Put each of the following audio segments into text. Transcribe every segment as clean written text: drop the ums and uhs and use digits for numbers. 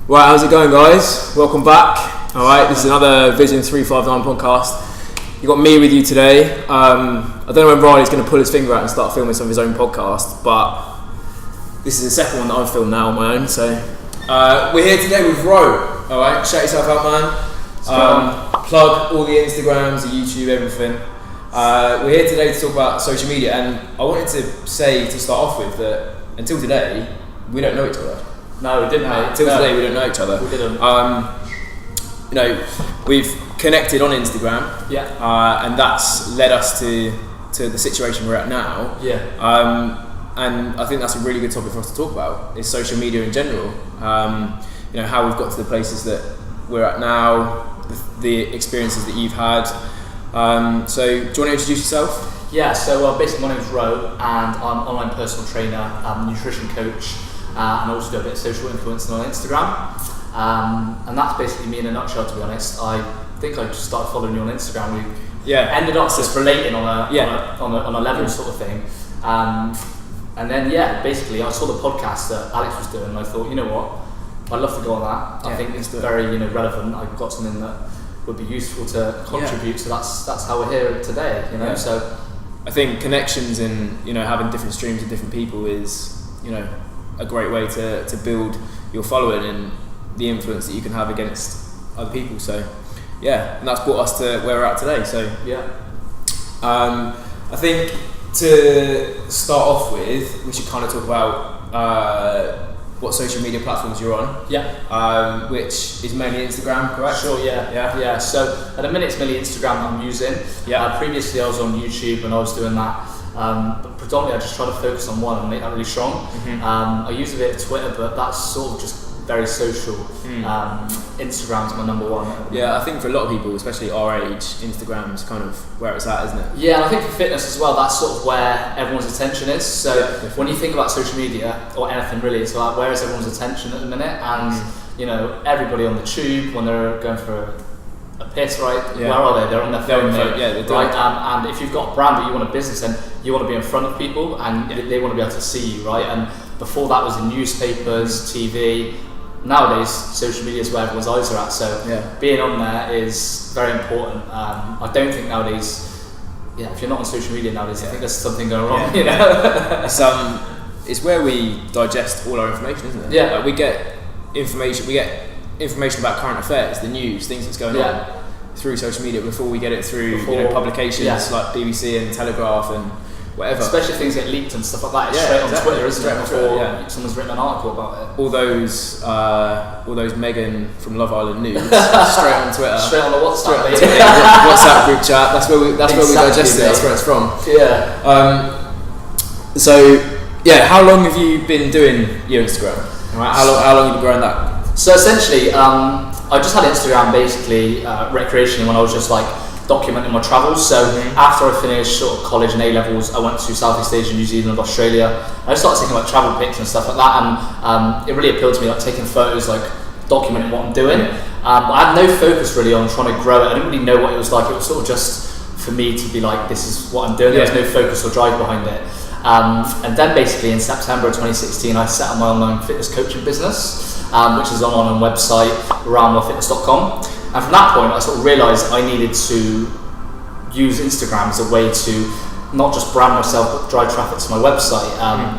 Right, how's it going, guys? Welcome back. All right, this is another Vision 359 podcast. You got me with you today. I don't know when Riley's going to pull his finger out and start filming some of his own podcast, but this is the second one that I've filmed now on my own. So we're here today with Ro. All right, shout yourself out, man. Plug all the Instagrams, the YouTube, everything. We're here today to talk about social media, and I wanted to say to start off with that until today we don't know each other. No, we didn't. Until today, we don't know each other. We didn't. You know, we've connected on Instagram. Yeah. And that's led us to the situation we're at now. Yeah. And I think that's a really good topic for us to talk about. Is social media in general. You know, how we've got to the places that we're at now, the experiences that you've had. So, do you want to introduce yourself? Yeah. So basically, my name's Ro, and I'm an online personal trainer, nutrition coach. And I also do a bit of social influencing on Instagram. And that's basically me in a nutshell, to be honest. I think I just started following you on Instagram. We ended up just relating on a level sort of thing. And then, basically I saw the podcast that Alex was doing, and I thought, you know what, I'd love to go on that. I think it's very relevant. I've got something that would be useful to contribute. So that's how we're here today, Yeah. So I think connections and, having different streams of different people is, a great way to build your following and the influence that you can have against other people. So and that's brought us to where we're at today. So I think to start off with, we should kind of talk about what social media platforms you're on. Which is mainly Instagram, correct? Sure, yeah. So at the minute it's mainly Instagram that I'm using. Previously I was on YouTube and I was doing that. But predominantly I just try to focus on one and make that really strong. I use a bit of Twitter, but that's sort of just very social. Instagram's my number one. I think for a lot of people, especially our age, Instagram's kind of where it's at, isn't it? Yeah, and I think for fitness as well, that's sort of where everyone's attention is. So when you think about social media, or anything really, it's like, where is everyone's attention at the minute? And everybody on the tube, when they're going for a piss, right? Where are they? They're on their phone, right? And if you've got a brand that you want a business, then you want to be in front of people, and they want to be able to see you, right? And before that was in newspapers, TV. Nowadays, social media is where everyone's eyes are at. So being on there is very important. I don't think nowadays, if you're not on social media nowadays, I think there's something going wrong. It's where we digest all our information, isn't it? Like we get information about current affairs, the news, things that's going on through social media before we get it through publications like BBC and Telegraph and whatever. Especially if things get leaked and stuff like that. It's straight on Twitter, isn't it? Before someone's written an article about it. All those Megan from Love Island news straight on Twitter. Straight on the WhatsApp. WhatsApp group chat. That's where we digest it. That's where it's from. How long have you been doing your Instagram? Right. How long have you been growing that? So essentially, I just had Instagram basically recreationally when I was just like documenting my travels. So after I finished sort of college and A-levels, I went to Southeast Asia, New Zealand, Australia. I started taking like travel pics and stuff like that, and it really appealed to me, like taking photos, like documenting what I'm doing. I had no focus really on trying to grow it. I didn't really know what it was like. It was sort of just for me to be like, this is what I'm doing. There was no focus or drive behind it. And then basically in September of 2016, I set up my online fitness coaching business, which is on a website, ramwellfitness.com. And from that point, I sort of realised I needed to use Instagram as a way to not just brand myself, but drive traffic to my website.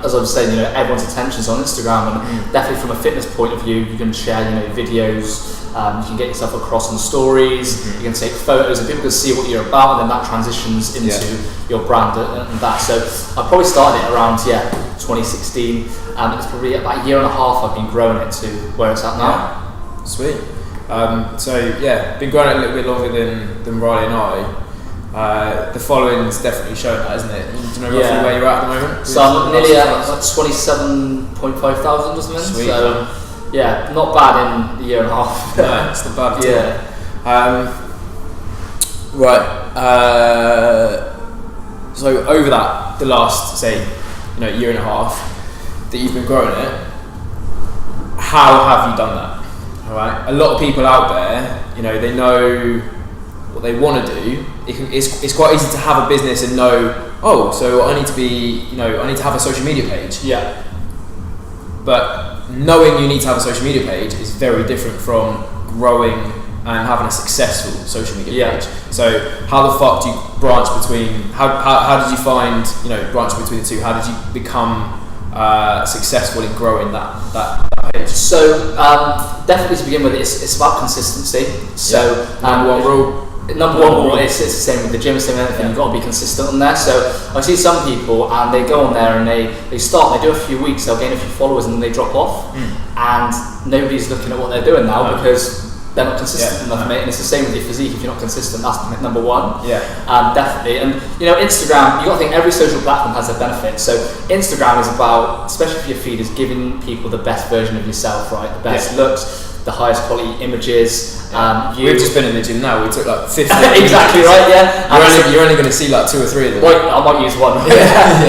As I was saying, everyone's attention's on Instagram, and definitely from a fitness point of view, you can share, videos. You can get yourself across on stories. You can take photos, and people can see what you're about, and then that transitions into your brand and that. So I probably started it around 2016, and it's probably about a year and a half I've been growing it to where it's at now. Sweet. Been growing it a little bit longer than Riley and I. The following's definitely showing that, isn't it? Do you know roughly where you're at the moment? So I'm nearly at like 27,500 or something. Sweet. So not bad in a year and a half. No, it's not bad at all. So over the last, say, year and a half that you've been growing it, how have you done that? All right. A lot of people out there, they know what they want to do. It's quite easy to have a business and know, so I need to have a social media page. But knowing you need to have a social media page is very different from growing and having a successful social media page. So how the fuck do you branch between, how did you find, branching between the two? How did you become successful in growing that page? So definitely to begin with, it's about consistency. So number one rule it's the same with the gym, same with everything. You've got to be consistent on there. So I see some people and they go on there and they start, they do a few weeks, they'll gain a few followers and then they drop off, and nobody's looking at what they're doing now because they're not consistent enough, mate. And it's the same with your physique. If you're not consistent, that's number one. Definitely. And Instagram, you got to think every social platform has their benefits. So Instagram is about, especially for your feed, is giving people the best version of yourself, right? The best looks, the highest quality images. We've just been in the gym now. We took like 50. Exactly right. Yeah. You're only going to see like 2 or 3 of them. Right, I might use one.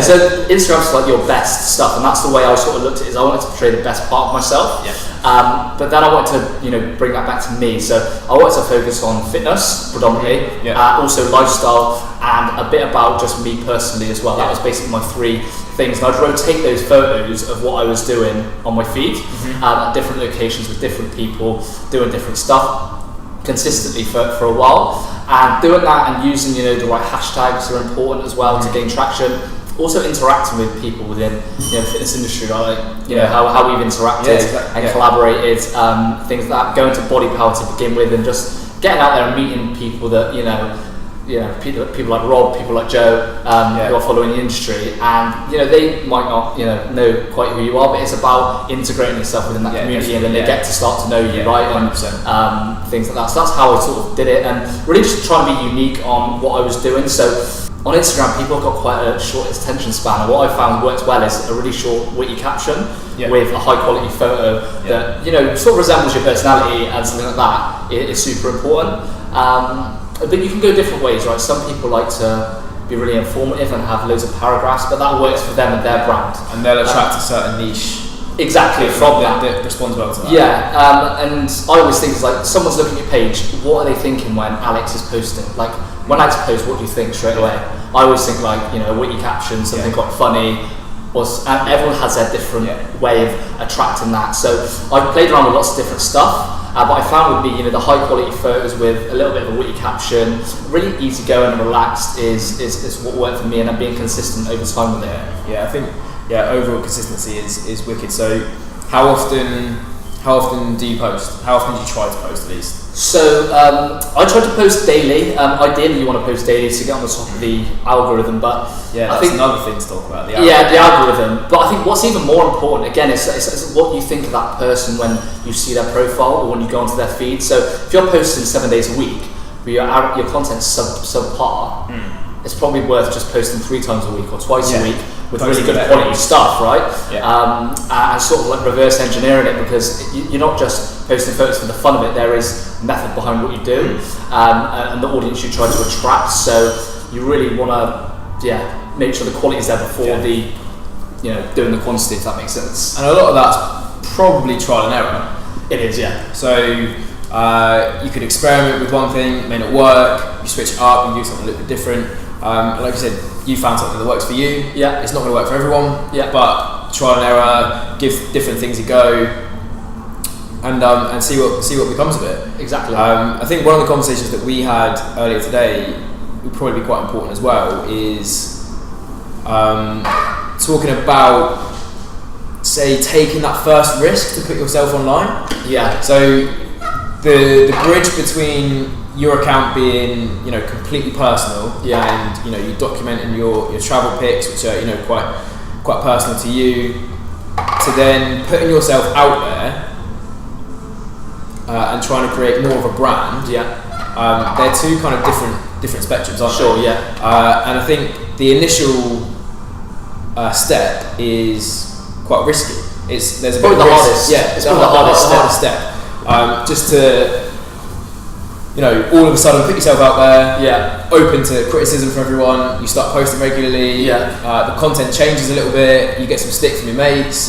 So Instagram's like your best stuff, and that's the way I sort of looked at it. Is I wanted to portray the best part of myself. But then I wanted to, bring that back to me. So I wanted to focus on fitness predominantly, also lifestyle, and a bit about just me personally as well. That was basically my 3 things. And I'd rotate those photos of what I was doing on my feed at different locations with different people doing different stuff consistently for a while. And doing that and using, the right hashtags are important as well to gain traction. Also interacting with people within the fitness industry, like how we've interacted and collaborated, things like that. Going to Body Power to begin with, and just getting out there and meeting people that people like Rob, people like Joe, who are following the industry, and they might not know quite who you are, but it's about integrating yourself within that community, and then they get to start to know you, right? 100%. And things like that. So that's how I sort of did it, and really just trying to be unique on what I was doing. So on Instagram, people have got quite a short attention span, and what I found works well is a really short, witty caption with a high quality photo that sort of resembles your personality, and something like that is super important. But you can go different ways, right? Some people like to be really informative and have loads of paragraphs, but that works for them and their brand, and they'll attract a certain niche. Exactly, from that. That responds well to that. And I always think it's like someone's looking at your page, what are they thinking when Alex is posting? Like when Alex posts, what do you think straight away? I always think like a witty caption, something quite funny, and everyone has their different way of attracting that. So I played around with lots of different stuff. But I found with me, the high quality photos with a little bit of a witty caption, really easy going and relaxed is what worked for me, and I'm being consistent over time with it. I think overall consistency is wicked. So how often do you post? How often do you try to post at least? So I try to post daily. Ideally, you want to post daily to get on the top of the algorithm, but that's another thing to talk about. The algorithm. But I think what's even more important, again, is what you think of that person when you see their profile or when you go onto their feed. So if you're posting 7 days a week, but your content's subpar, it's probably worth just posting 3 times a week or twice a week with really good quality stuff, right? And sort of like reverse engineering it, because you're not just posting photos for the fun of it. There is method behind what you do, and the audience you try to attract. So you really want to, make sure the quality is there before the, doing the quantity, if that makes sense. And a lot of that's probably trial and error. It is, yeah. So you could experiment with one thing, it may not work. You switch it up, you do something a little bit different. Like I said, you found something that works for you. It's not going to work for everyone. But trial and error, give different things a go, and see what becomes of it. Exactly. I think one of the conversations that we had earlier today would probably be quite important as well. Is talking about, say, taking that first risk to put yourself online. So the bridge between your account being, completely personal, and you documenting your travel pics, which are quite personal to you, to then putting yourself out there and trying to create more of a brand. They're 2 kind of different spectrums, aren't they? And I think the initial step is quite risky. There's a bit of the hardest. It's probably the hardest step. Just to all of a sudden put yourself out there, open to criticism from everyone. You start posting regularly. The content changes a little bit. You get some stick from your mates.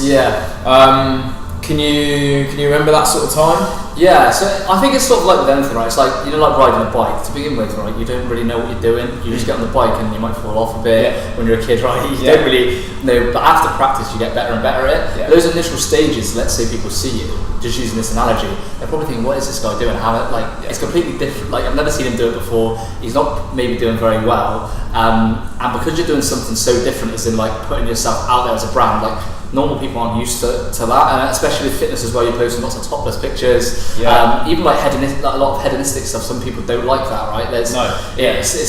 Can Can you remember that sort of time? Yeah, so I think it's sort of like with anything, right? It's like, like riding a bike. To begin with, right, you don't really know what you're doing. You just get on the bike and you might fall off a bit when you're a kid, right? You don't really know, but after practice you get better and better at it. Yeah. Those initial stages, let's say people see you, just using this analogy, they're probably thinking, what is this guy doing? It's completely different. Like, I've never seen him do it before. He's not maybe doing very well. And because you're doing something so different, as in like putting yourself out there as a brand, like normal people aren't used to that, and especially with fitness as well. You're posting lots of topless pictures, even like a lot of hedonistic stuff. Some people don't like that, right? It's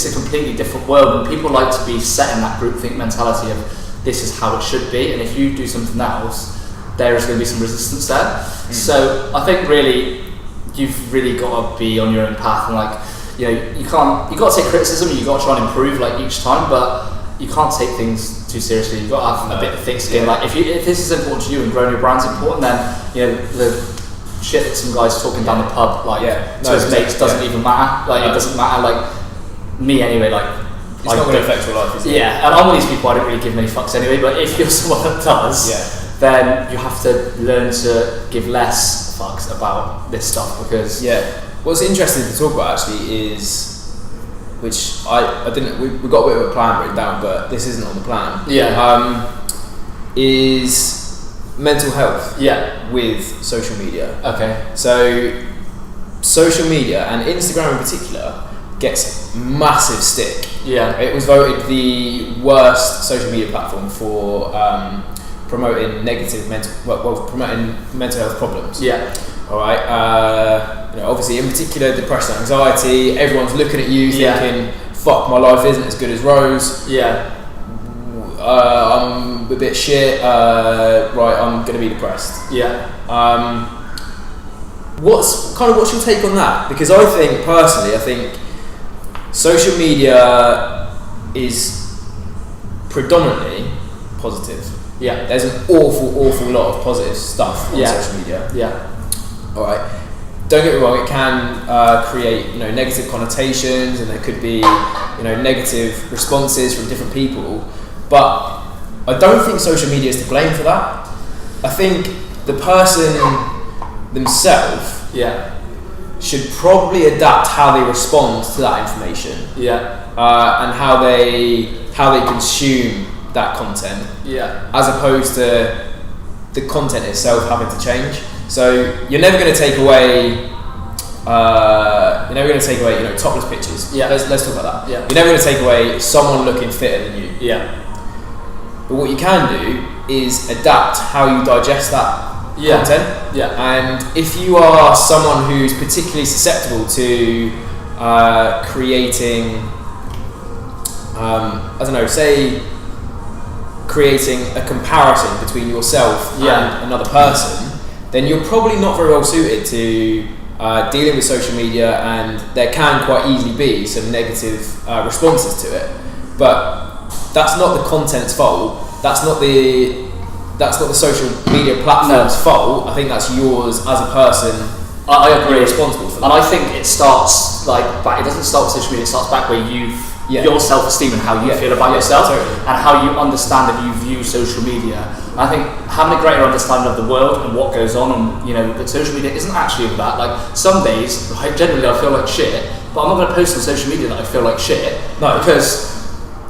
a completely different world, and people like to be set in that groupthink mentality of this is how it should be, and if you do something else, there is going to be some resistance there. So I think really you've really got to be on your own path, and like you've got to take criticism, you've got to try and improve like each time, but you can't take things too seriously. You've got to have a bit of thick skin. Like if this is important to you and growing your brand's important, then the shit that some guy's talking down the pub to his mates doesn't even matter. Like it doesn't matter. Like me anyway. Like it's not going to affect your life, is it? Yeah, and I'm one of these people. I don't really give many fucks anyway. But if you're someone that does, then you have to learn to give less fucks about this stuff because what's interesting to talk about actually is, which I didn't, we got a bit of a plan written down, but this isn't on the plan. Is mental health. With social media. Okay. So social media and Instagram in particular gets massive stick. It was voted the worst social media platform for promoting promoting mental health problems. All right. Obviously, in particular, depression, anxiety. Everyone's looking at you, thinking, "Fuck, my life isn't as good as Rose." I'm a bit shit. Right, I'm gonna be depressed. What's your take on that? Because I think social media is predominantly positive. There's an awful lot of positive stuff on social media. All right. Don't get me wrong. It can create negative connotations, and there could be negative responses from different people. But I don't think social media is to blame for that. I think the person themselves should probably adapt how they respond to that information. And how they consume that content. As opposed to the content itself having to change. So you're never going to take away topless pictures. Let's talk about that. You're never going to take away someone looking fitter than you. But what you can do is adapt how you digest that content. And if you are someone who's particularly susceptible to creating, creating a comparison between yourself and another person, then you're probably not very well suited to dealing with social media, and there can quite easily be some negative responses to it. But that's not the content's fault. That's not the social media platform's fault. I think that's yours as a person. I agree. You're responsible for that. And I think it starts back. It doesn't start with social media. It starts back where your self-esteem and how you feel about yourself, and how you understand and you view social media. And I think having a greater understanding of the world and what goes on, and that social media isn't actually all that. Like some days, generally I feel like shit, but I'm not going to post on social media that I feel like shit. No, because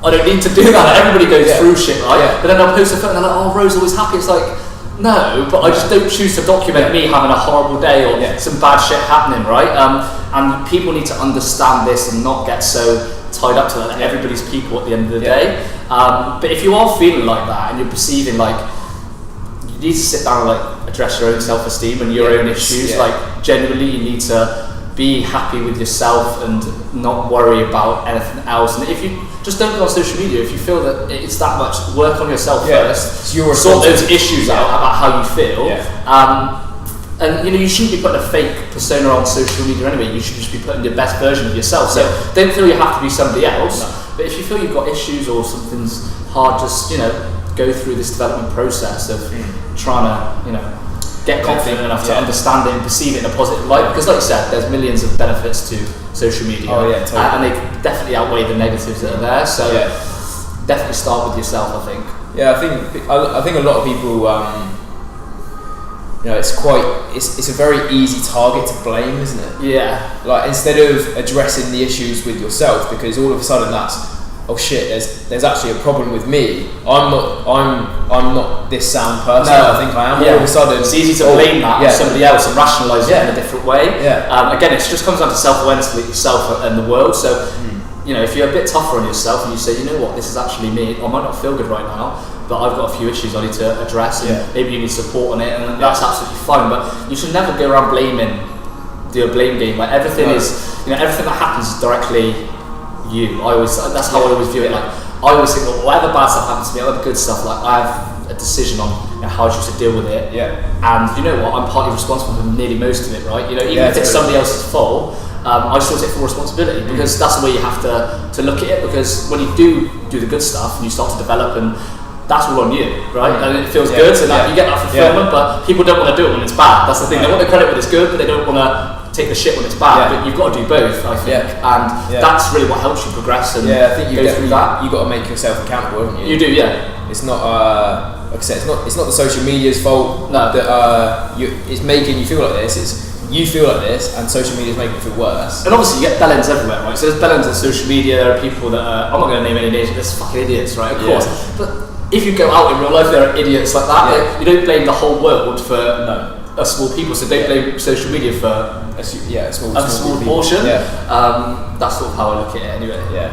I don't need to do that. Everybody goes through shit, right? But then I'll post a photo and they're like, "Oh, Rose always happy." It's like, no, but I just don't choose to document me having a horrible day or some bad shit happening, right? And people need to understand this and not get so tied up to that. Everybody's people at the end of the day. But if you are feeling like that and you're perceiving like, you need to sit down and like address your own self-esteem and your own issues. Like genuinely, you need to be happy with yourself and not worry about anything else. And if you just don't go on social media, if you feel that it's that much, work on yourself first. Sort those issues out about how you feel. And you shouldn't be putting a fake persona on social media anyway. You should just be putting your best version of yourself. So don't feel you have to be somebody else. But if you feel you've got issues or something's hard, just go through this development process of trying to get confident enough to understand it and perceive it in a positive light. Because like you said, there's millions of benefits to social media. Totally. And they definitely outweigh the negatives that are there. So definitely start with yourself, I think. I think a lot of people it's a very easy target to blame, isn't it? Yeah. Like, instead of addressing the issues with yourself, because all of a sudden that's, oh shit, there's actually a problem with me. I'm not this sound person. No. I think I am. Yeah. All of a sudden, it's easy to blame that on somebody else and rationalise it in a different way. Yeah. Again, it just comes down to self-awareness of yourself and the world. So, if you're a bit tougher on yourself and you say, you know what, this is actually me. I might not feel good right now, but I've got a few issues I need to address, and maybe you need support on it, and that's absolutely fine. But you should never go around do a blame game. Like, everything is, everything that happens is directly you. That's how I always view it. Like, I always think, well, whatever bad stuff happens to me, whatever good stuff, like, I have a decision on how I choose to deal with it. Yeah. And you know what? I'm partly responsible for nearly most of it, right? Even if it's somebody else's fault, I still take full responsibility, because that's the way you have to look at it. Because when you do the good stuff and you start to develop, and that's all on you, right? And it feels good, so you get that fulfillment. But people don't want to do it when it's bad. That's the thing. They want the credit when it's good, but they don't want to take the shit when it's bad. But you've got to do both, I think. And that's really what helps you progress. And I think you go through that. You've got to make yourself accountable, haven't you? You do, yeah. It's not, like I said, it's not the social media's fault that it's making you feel like this. It's you feel like this, and social media is making it feel worse. And obviously, you get bellends everywhere, right? So there's bellends on social media. There are people that I'm not going to name any names, but there's fucking idiots, right? Of course. But if you go out in real life, there are idiots like that. You don't blame the whole world for a small people, so don't blame social media for a small portion. That's sort of how I look at it, anyway. Yeah,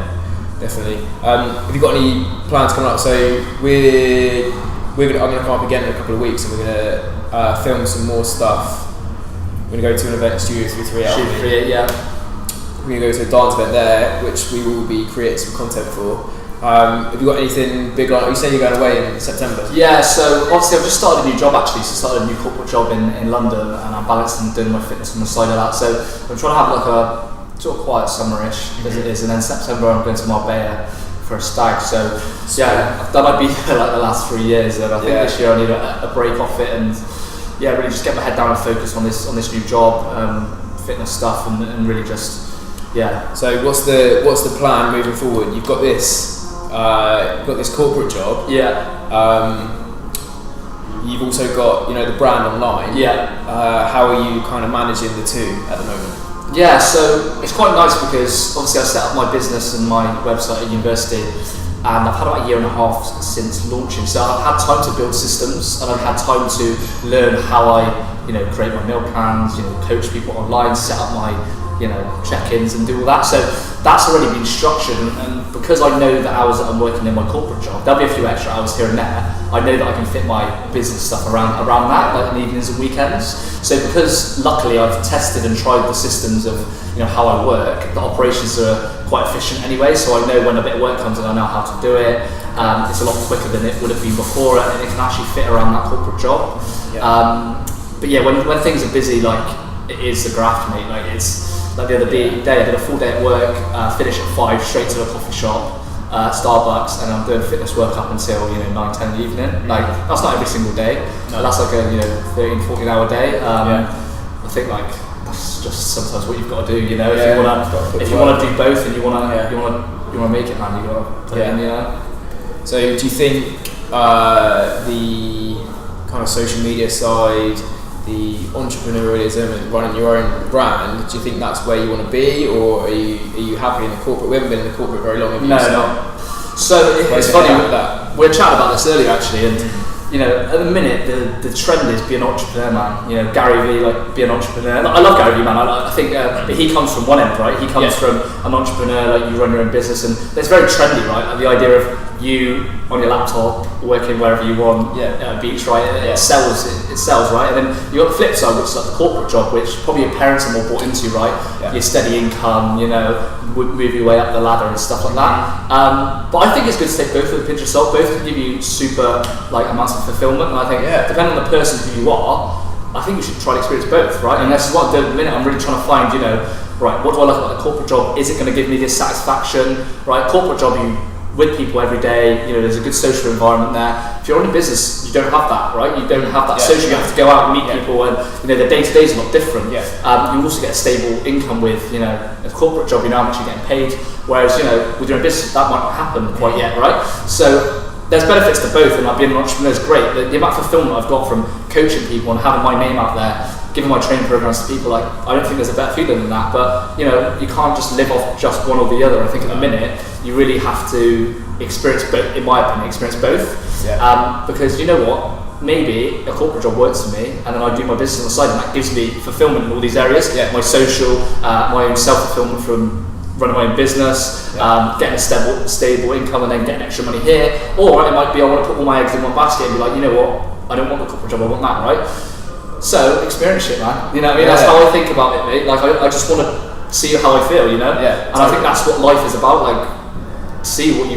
definitely. Have you got any plans coming up? So I'm going to come up again in a couple of weeks, and we're going to film some more stuff. We're going to go to an event, Studio 338. We're going to go to a dance event there, which we will be creating some content for. Have you got anything big on? You saying you're going away in September? Yeah, so obviously I've just started a new job actually. So I started a new corporate job in London, and I'm balancing doing my fitness on the side of that. So I'm trying to have like a sort of quiet summerish as it is, and then September I'm going to Marbella for a stag. So that might be like the last 3 years, and I think this year I need a break off it, and really just get my head down and focus on this new job, fitness stuff, and really just So what's the plan moving forward? You've got this corporate job. You've also got the brand online. How are you kind of managing the two at the moment? Yeah, so it's quite nice because obviously I set up my business and my website at university, and I've had about 1.5 years since launching. So I've had time to build systems, and I've had time to learn how I, create my meal plans, coach people online, set up my, check-ins and do all that. So that's already been structured, and because I know the hours that I'm working in my corporate job, there'll be a few extra hours here and there. I know that I can fit my business stuff around that, like in evenings and weekends. So because luckily I've tested and tried the systems of how I work, the operations are quite efficient anyway. So I know when a bit of work comes in, I know how to do it. It's a lot quicker than it would have been before, and it can actually fit around that corporate job. When things are busy, like it is the graft, mate. Like it's like the other day I did a full day at work, finish at 5, straight to a coffee shop, Starbucks, and I'm doing fitness work up until 9, 10 in the evening. Like that's not every single day, but that's like a 13, 14 hour day. I think like that's just sometimes what you've got to do. If you want to do both and you want to make it, man, you got to put it in. So do you think the kind of social media side, the entrepreneurialism and running your own brand, do you think that's where you want to be, or are you happy in the corporate? We haven't been in the corporate very long, have you? No. So it's funny, we were chatting about this earlier actually, and at the minute the trend is be an entrepreneur, man. Gary Vee, like be an entrepreneur. I love Gary Vee, man. I think but he comes from one end, right? He comes from an entrepreneur, like you run your own business, and it's very trendy, right? Like the idea of you on your laptop working wherever you want, beach, right? It sells, right? And then you got the flip side, which is like the corporate job, which probably your parents are more bought into, right? Your steady income, move your way up the ladder and stuff like that. But I think it's good to take both with a pinch of salt. Both can give you super amounts of fulfillment, and I think depending on the person who you are, I think you should try to experience both, right? And that's what I'm doing at the minute. I'm really trying to find, right, what do I like about the corporate job? Is it going to give me this satisfaction, right? Corporate job, you with people every day, there's a good social environment there. If you're in a business, you don't have that, right? You don't have that social, you have to go out and meet people, and the day-to-day is a lot different. You also get a stable income with, a corporate job, how much you're getting paid, whereas, with your own business, that might not happen quite yet, right? So there's benefits to both, and like being an entrepreneur is great. The amount of fulfillment I've got from coaching people and having my name out there, giving my training programs to people, like I don't think there's a better feeling than that. But you know, you can't just live off just one or the other. I think at the minute you really have to experience both. In my opinion, experience both. Yeah. Because you know what, maybe a corporate job works for me, and then I do my business on the side, and that gives me fulfillment in all these areas. Yeah. My social, my own self-fulfillment from running my own business, getting a stable income, and then getting extra money here. Or it might be I want to put all my eggs in one basket and be like, you know what, I don't want the corporate job, I want that, right? So experience it, man. You know what I mean? That's how I think about it, mate. Like I just want to see how I feel, you know? Yeah. And I think that's what life is about. Like, see what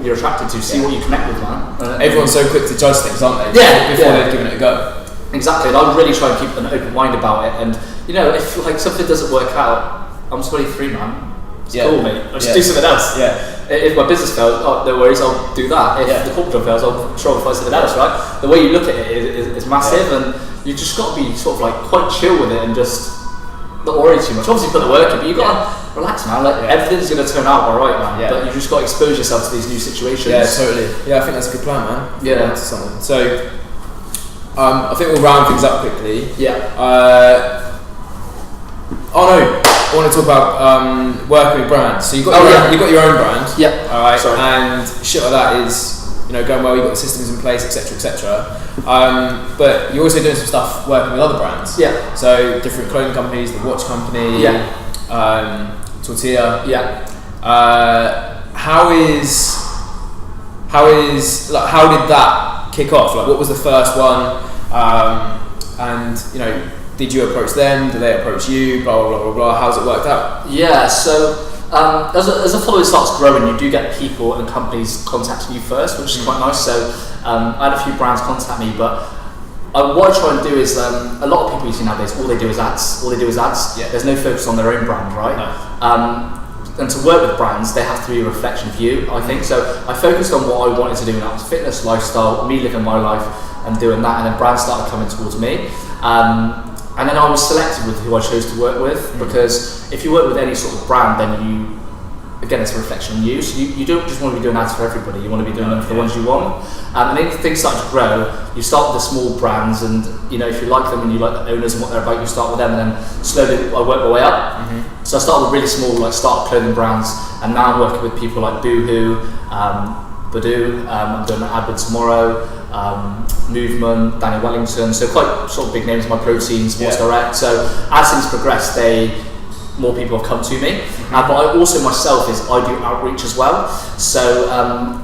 you're attracted to, see what you connect with, man. Everyone's so quick to judge things, aren't they? Before they've given it a go. Exactly. And I really try and keep an open mind about it. And you know, if like something doesn't work out, I'm 23, man. It's cool, mate. I'll just do something else. Yeah. If my business fails, no worries, I'll do that. If the corporate job fails, I'll try and find something else, right? The way you look at it is massive, and you just got to be sort of like quite chill with it and just not worry too much. Obviously, put the work in, but you got to relax, man. Like everything's going to turn out all right, man. But you just got to expose yourself to these new situations. Yeah, totally. Yeah, I think that's a good plan, man. Yeah. So, I think we'll round things up quickly. Yeah. I want to talk about working with brands. So you got your own brand. Yeah. All right. Sorry. And shit like that is going well. You've got the systems in place, etc., etc. But you're also doing some stuff working with other brands. Yeah. So different clothing companies, the watch company. Yeah. Tortilla. Yeah. How did that kick off? Like, what was the first one? And did you approach them? Did they approach you? Blah blah blah blah. How's it worked out? Yeah. So as a following starts growing, you do get people and companies contacting you first, which is quite nice. So I had a few brands contact me, but what I try and do is a lot of people you see nowadays, all they do is ads. Yeah. There's no focus on their own brand, right? No. And to work with brands, they have to be a reflection of you, I think. So I focused on what I wanted to do, and that was fitness, lifestyle, me living my life and doing that, and then brands started coming towards me. And then I was selective with who I chose to work with, because if you work with any sort of brand, then it's a reflection on you. So you don't just want to be doing ads for everybody, you want to be doing them for the ones you want. And then things start to grow, you start with the small brands, and if you like them and you like the owners and what they're about, you start with them, and then slowly I work my way up. Mm-hmm. So I started with really small, like startup clothing brands, and now I'm working with people like Boohoo, Badoo, I'm doing an ad with tomorrow, Movement, Daniel Wellington, so quite sort of big names, My Protein, Sports Direct. So as things progress, more people have come to me. But I also myself I do outreach as well. So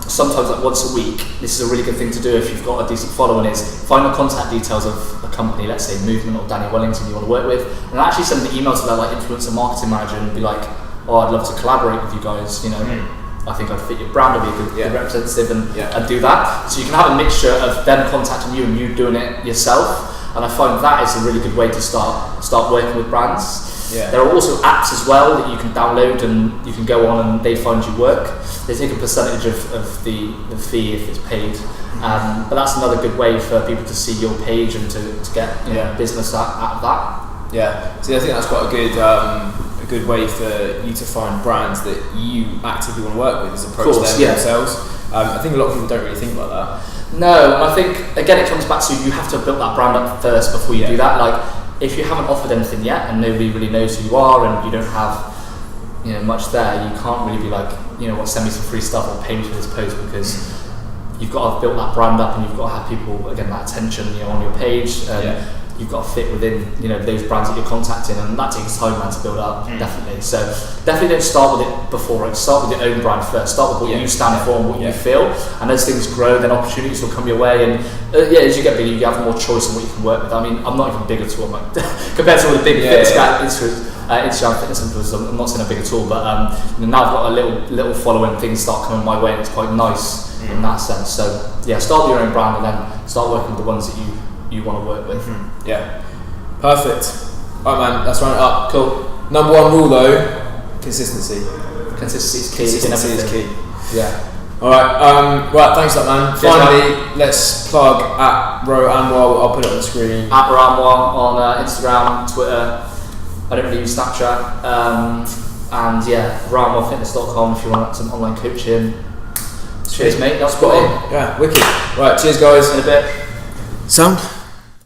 sometimes like once a week, this is a really good thing to do if you've got a decent following, is find the contact details of a company, let's say Movement or Daniel Wellington you want to work with, and actually send an email to their like influencer marketing manager and be like, oh, I'd love to collaborate with you guys, I think I'd fit your brand, I'd be a good representative and do that. So you can have a mixture of them contacting you and you doing it yourself. And I find that is a really good way to start working with brands. Yeah. There are also apps as well that you can download and you can go on and they find you work. They take a percentage of the fee if it's paid. But that's another good way for people to see your page and to get business out of that. Yeah, so I think that's quite a good way for you to find brands that you actively want to work with, is approach them themselves. I think a lot of people don't really think about that. No, and I think again it comes back to you have to build that brand up first before you do that. Like if you haven't offered anything yet and nobody really knows who you are and you don't have much there, you can't really be like, send me some free stuff or pay me for this post, because you've got to have built that brand up and you've got to have people, again, that attention on your page. You've got to fit within those brands that you're contacting, and that takes time, man, to build up. Definitely. So definitely don't start with it before. Right? Start with your own brand first. Start with what you stand for and what you feel. And as things grow, then opportunities will come your way. And as you get bigger, you have more choice on what you can work with. I mean, I'm not even big at all. Like, compared to all the big fitness guys, Instagram fitness influencers, I'm not saying I'm big at all. But now I've got a little following. Things start coming my way, and it's quite nice in that sense. So start with your own brand, and then start working with the ones that you want to work with. Yeah, perfect. Alright, man, let's round it up. Cool. Number one rule though, consistency. Consistency is key. Consistency is key. Yeah. Alright, right, thanks for that, man. Cheers, finally, let's plug at Ro Anwar. I'll put it on the screen. At Ro Anwar on Instagram, Twitter. I don't really use Snapchat. And roanwarfitness.com if you want some online coaching. Cheers, mate. That's Spot on. Yeah, wicked. Right, cheers, guys. In a bit. Sound.